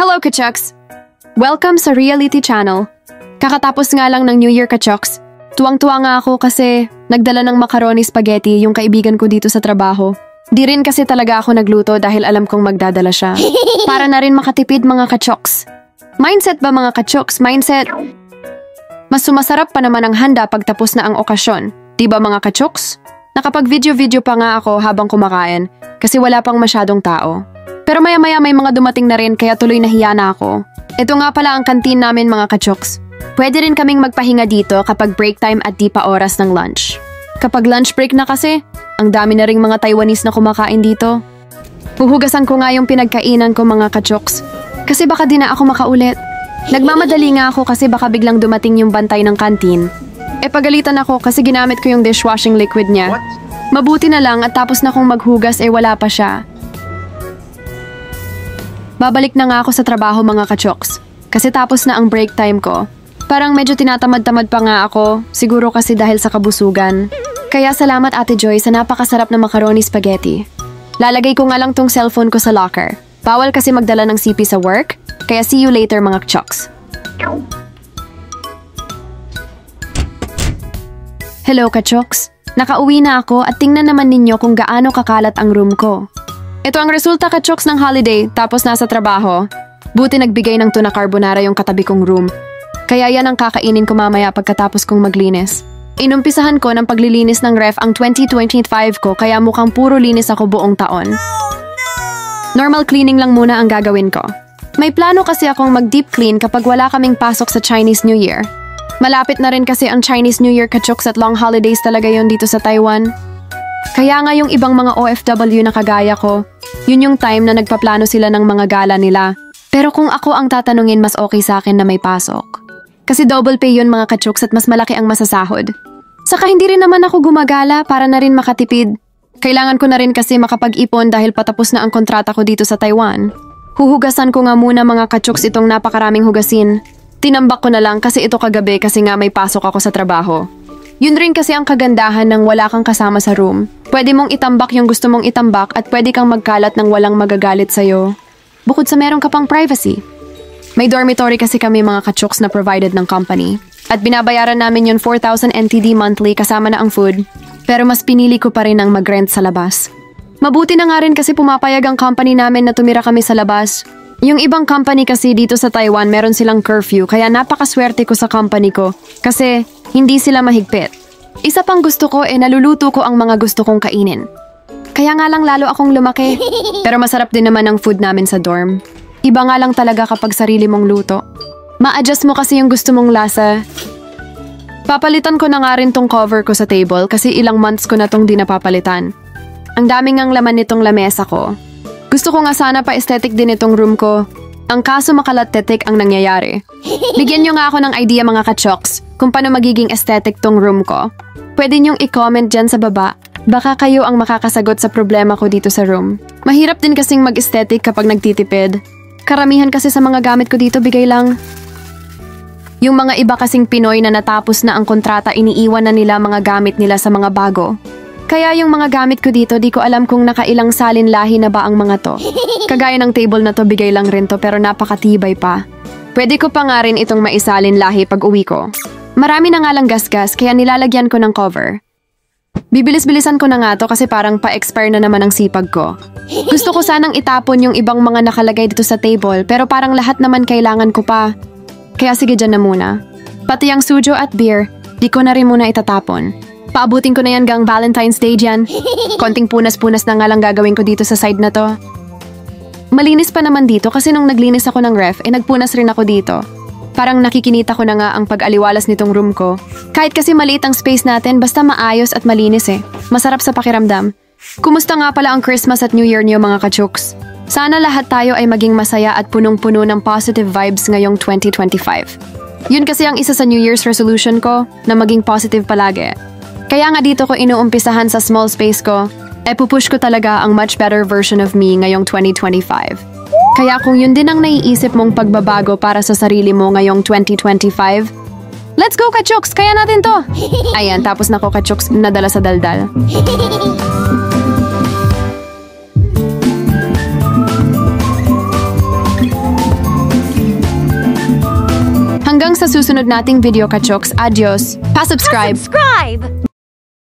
Hello, Kachucks! Welcome sa Reality Channel. Kakatapos nga lang ng New Year, Kachucks. Tuwang-tuwa nga ako kasi nagdala ng macaroni spaghetti yung kaibigan ko dito sa trabaho. Di rin kasi talaga ako nagluto dahil alam kong magdadala siya. Para na rin makatipid, mga Kachucks. Mindset ba, mga Kachucks? Mindset? Mas sumasarap pa naman ang handa pag tapos na ang okasyon. Di ba, mga Kachucks? Nakapag-video-video pa nga ako habang kumakain kasi wala pang masyadong tao. Pero maya-maya may mga dumating na rin kaya tuloy nahiya na ako. Ito nga pala ang kantin namin, mga Kachucks. Pwede rin kaming magpahinga dito kapag break time at di pa oras ng lunch. Kapag lunch break na kasi, ang dami na ring mga Taiwanese na kumakain dito. Puhugasan ko nga yung pinagkainan ko, mga Kachucks. Kasi baka di na ako makaulit. Nagmamadali nga ako kasi baka biglang dumating yung bantay ng kantin. Pagalitan ako kasi ginamit ko yung dishwashing liquid niya. Mabuti na lang at tapos na kong maghugas wala pa siya. Babalik na nga ako sa trabaho, mga Kachucks. Kasi tapos na ang break time ko. Parang medyo tinatamad-tamad pa nga ako, siguro kasi dahil sa kabusugan. Kaya salamat, Ate Joy, sa napakasarap na macaroni spaghetti. Lalagay ko nga lang tong cellphone ko sa locker. Bawal kasi magdala ng CP sa work, kaya see you later, mga Kachucks. Hello, Kachucks. Nakauwi na ako at tingnan naman ninyo kung gaano kakalat ang room ko. Ito ang resulta, Kachucks, ng holiday tapos nasa trabaho. Buti nagbigay ng tuna carbonara yung katabi kong room. Kaya yan ang kakainin ko mamaya pagkatapos kong maglinis. Inumpisahan ko ng paglilinis ng ref ang 2025 ko kaya mukhang puro linis ako buong taon. Normal cleaning lang muna ang gagawin ko. May plano kasi akong mag-deep clean kapag wala kaming pasok sa Chinese New Year. Malapit na rin kasi ang Chinese New Year, Kachucks, at long holidays talaga yon dito sa Taiwan. Kaya nga yung ibang mga OFW na kagaya ko, yun yung time na nagpaplano sila ng mga gala nila. Pero kung ako ang tatanungin, mas okay sa akin na may pasok. Kasi double pay yun, mga Kachucks, at mas malaki ang masasahod. Saka hindi rin naman ako gumagala para na rin makatipid. Kailangan ko na rin kasi makapag-ipon dahil patapos na ang kontrata ko dito sa Taiwan. Huhugasan ko nga muna, mga Kachucks, itong napakaraming hugasin. Tinambak ko na lang kasi ito kagabi kasi nga may pasok ako sa trabaho. Yun rin kasi ang kagandahan ng wala kang kasama sa room. Pwede mong itambak yung gusto mong itambak at pwede kang magkalat ng walang magagalit sa'yo. Bukod sa meron ka pang privacy. May dormitory kasi kami, mga Kachucks, na provided ng company. At binabayaran namin yun 4,000 NTD monthly kasama na ang food. Pero mas pinili ko pa rin ang mag-rent sa labas. Mabuti na nga rin kasi pumapayag ang company namin na tumira kami sa labas. Yung ibang company kasi dito sa Taiwan meron silang curfew kaya napakaswerte ko sa company ko kasi hindi sila mahigpit. Isa pang gusto ko naluluto ko ang mga gusto kong kainin. Kaya nga lang lalo akong lumaki. Pero masarap din naman ang food namin sa dorm. Iba nga lang talaga kapag sarili mong luto. Ma-adjust mo kasi yung gusto mong lasa. Papalitan ko na nga rin tong cover ko sa table kasi ilang months ko na tong di napapalitan. Ang daming ang laman nitong lamesa ko. Gusto ko nga sana pa-aesthetic din itong room ko. Ang kaso makalatetik ang nangyayari. Bigyan nyo nga ako ng idea, mga Kachucks, kung paano magiging aesthetic tong room ko. Pwede nyong i-comment dyan sa baba. Baka kayo ang makakasagot sa problema ko dito sa room. Mahirap din kasing mag-aesthetic kapag nagtitipid. Karamihan kasi sa mga gamit ko dito bigay lang. Yung mga iba kasing Pinoy na natapos na ang kontrata, iniiwan na nila mga gamit nila sa mga bago. Kaya yung mga gamit ko dito, di ko alam kung nakailang salin lahi na ba ang mga to. Kagaya ng table na to, bigay lang rin to pero napakatibay pa. Pwede ko pa nga rin itong maisalin lahi pag uwi ko. Marami na nga lang gasgas kaya nilalagyan ko ng cover. Bibilis-bilisan ko na nga to kasi parang pa-expire na naman ang sipag ko. Gusto ko sanang itapon yung ibang mga nakalagay dito sa table pero parang lahat naman kailangan ko pa. Kaya sige, dyan na muna. Pati ang sujo at beer, di ko na rin muna itatapon. Paabutin ko na yan gang Valentine's Day dyan. Konting punas-punas na nga lang gagawin ko dito sa side na to. Malinis pa naman dito kasi nung naglinis ako ng ref, nagpunas rin ako dito. Parang nakikinita ko na nga ang pag-aliwalas nitong room ko. Kahit kasi maliit ang space natin, basta maayos at malinis Masarap sa pakiramdam. Kumusta nga pala ang Christmas at New Year niyo, mga Kachucks? Sana lahat tayo ay maging masaya at punong-puno ng positive vibes ngayong 2025. Yun kasi ang isa sa New Year's resolution ko, na maging positive palagi. Kaya nga dito ko inuumpisahan sa small space ko, pupush ko talaga ang much better version of me ngayong 2025. Kaya kung yun din ang naiisip mong pagbabago para sa sarili mo ngayong 2025, let's go, Kachucks! Kaya natin to! Ayan, tapos na ko, Kachucks, nadala sa daldal. Hanggang sa susunod nating video, Kachoks. Adios. Pa-subscribe. Subscribe!